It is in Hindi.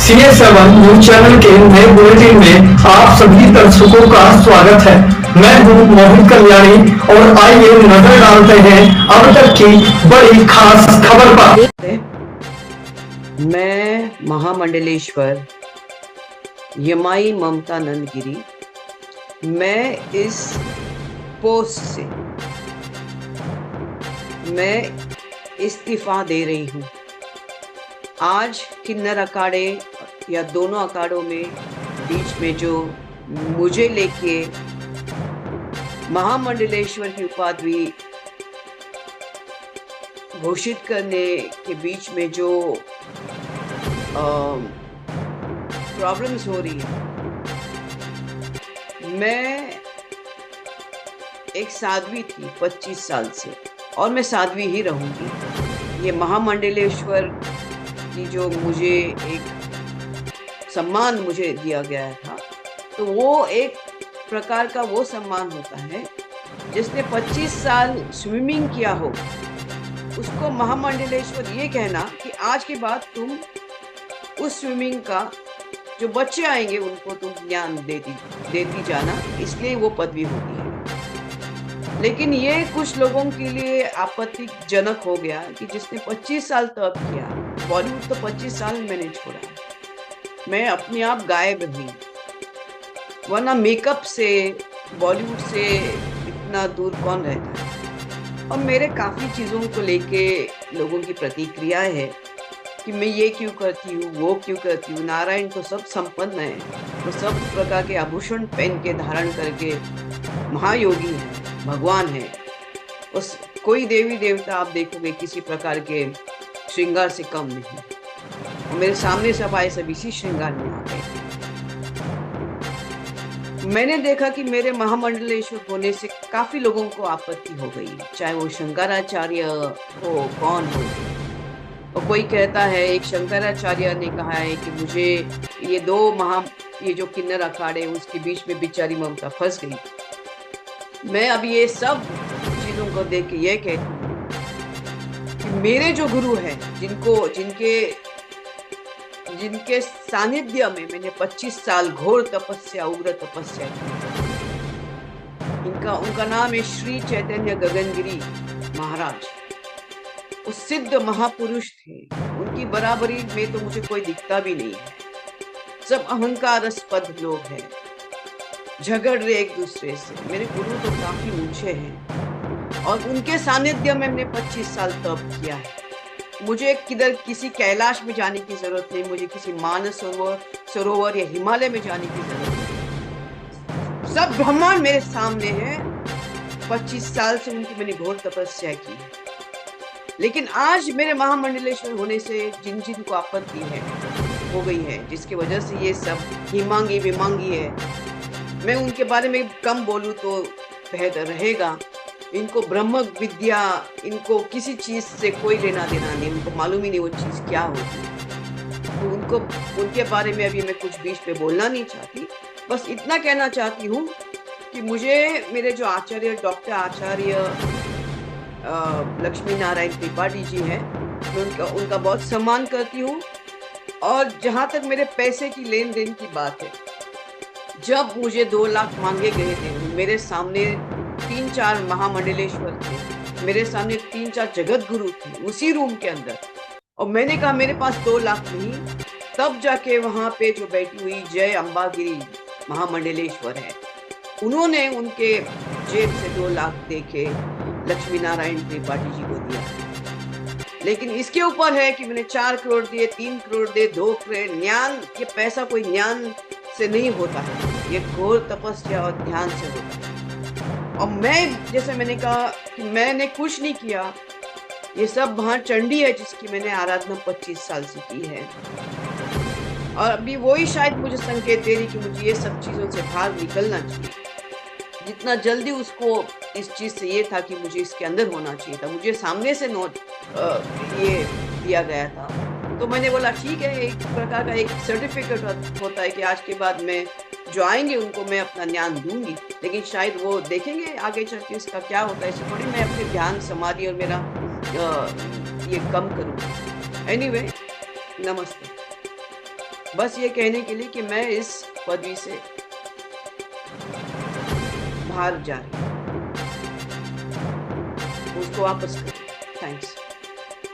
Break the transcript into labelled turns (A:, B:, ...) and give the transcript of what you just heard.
A: CS7 न्यूज चैनल के नए बुलेटिन में आप सभी दर्शकों का स्वागत है। मैं हूं मोहित कल्याणी और आइए नजर डालते हैं अब तक की बड़ी खास खबर पर।
B: मैं महामंडलेश्वर यमाई ममता नंदगिरी, मैं इस पोस्ट से मैं इस्तीफा दे रही हूँ। आज किन्नर अखाड़े या दोनों अखाड़ों में बीच में जो मुझे लेके महामंडलेश्वर की उपाधि घोषित करने के बीच में जो प्रॉब्लम्स हो रही है, मैं एक साध्वी थी 25 साल से और मैं साध्वी ही रहूंगी। ये महामंडलेश्वर की जो मुझे एक सम्मान मुझे दिया गया था, तो वो एक प्रकार का वो सम्मान होता है जिसने 25 साल स्विमिंग किया हो, उसको महामंडलेश्वर ये कहना कि आज के बाद तुम उस स्विमिंग का जो बच्चे आएंगे उनको तुम ज्ञान देती जाना, इसलिए वो पदवी होती है। लेकिन ये कुछ लोगों के लिए आपत्तिजनक हो गया कि जिसने 25 साल तप किया, बॉलीवुड तो 25 साल मैंने छोड़ा, मैं अपने आप गायब रही, वरना मेकअप से बॉलीवुड से इतना दूर कौन रहता है। और मेरे काफ़ी चीज़ों को लेके लोगों की प्रतिक्रिया है कि मैं ये क्यों करती हूँ, वो क्यों करती हूँ। नारायण तो सब संपन्न है, वो सब प्रकार के आभूषण पहन के धारण करके महायोगी है, भगवान है। उस कोई देवी देवता आप देखोगे किसी प्रकार के श्रृंगार से कम नहीं। और मेरे सामने सब आए, सब इसी श्रृंगार में आ गए। मैंने देखा कि मेरे महामंडलेश्वर होने से काफी लोगों को आपत्ति हो गई, चाहे वो शंकराचार्य हो, कौन हो। और कोई कहता है, एक शंकराचार्य ने कहा है कि मुझे ये जो किन्नर अखाड़े उसके बीच में बेचारी ममता फंस गई। मैं अब ये सब चीजों को देख के ये कहती हूँ कि मेरे जो गुरु हैं, जिनके सानिध्य में मैंने 25 साल घोर तपस्या, उग्र तपस्या की, उनका नाम है श्री चैतन्य गगनगिरी महाराज। वो सिद्ध महापुरुष थे, उनकी बराबरी में तो मुझे कोई दिखता भी नहीं है। सब अहंकारस्पद लोग हैं, झगड़ रहे एक दूसरे से। मेरे गुरु तो काफी ऊंचे हैं और उनके सानिध्य में मैंने 25 साल तप किया है। मुझे किसी कैलाश में जाने की जरूरत नहीं, मुझे किसी मानस सरोवर या हिमालय में जाने की जरूरत नहीं। सब ब्रह्मांड मेरे सामने है। 25 साल से उनकी मैंने घोर तपस्या की है। लेकिन आज मेरे महामंडलेश्वर होने से जिन को आपत्ति हो गई है, जिसकी वजह से ये सब हिमांगी विमांगी है, मैं उनके बारे में कम बोलूं तो बेहतर रहेगा। इनको ब्रह्म विद्या, इनको किसी चीज से कोई लेना देना नहीं, उनको मालूम ही नहीं वो चीज क्या होती। तो उनके बारे में अभी मैं कुछ बीच में बोलना नहीं चाहती। बस इतना कहना चाहती हूँ कि मुझे मेरे जो आचार्य डॉक्टर आचार्य लक्ष्मी नारायण त्रिपाठी जी हैं, मैं उनका बहुत सम्मान करती हूँ। और जहाँ तक मेरे पैसे की लेन देन की बात है, जब मुझे 2 लाख मांगे गए थे, मेरे सामने 3-4 महामंडलेश्वर थे, मेरे सामने 3-4 जगत गुरु थे उसी रूम के अंदर, और मैंने कहा मेरे पास 2 लाख नहीं। तब जाके वहां पे जो बैठी हुई जय अंबागिरी महामंडलेश्वर है, उन्होंने उनके जेब से 2 लाख देके लक्ष्मी नारायण त्रिपाठी जी को दिया। लेकिन इसके ऊपर है कि मैंने 4 करोड़ दिए, 3 करोड़ दिए, 2 करोड़। ज्ञान, ये पैसा कोई ज्ञान से नहीं होता है, ये घोर तपस्या और ध्यान से होता है। और मैं, जैसे मैंने कहा कि मैंने कुछ नहीं किया, ये सब वहां चंडी है जिसकी मैंने आराधना 25 साल से की है। और अभी वही शायद मुझे संकेत दे रही कि मुझे ये सब चीजों से बाहर निकलना चाहिए। जितना जल्दी उसको इस चीज से ये था कि मुझे इसके अंदर होना चाहिए था, मुझे सामने से नोट ये दिया गया था, तो मैंने बोला ठीक है, एक प्रकार का एक सर्टिफिकेट होता है कि आज के बाद मैं जो आएंगे उनको मैं अपना ज्ञान दूंगी। लेकिन शायद वो देखेंगे आगे चल के इसका क्या होता है, इससे थोड़ी मैं अपने ध्यान समाधि और मेरा ये कम करूँ। एनीवे, नमस्ते। बस ये कहने के लिए कि मैं इस पदवी से बाहर जा रही हूँ, उसको वापस कर। थैंक्स।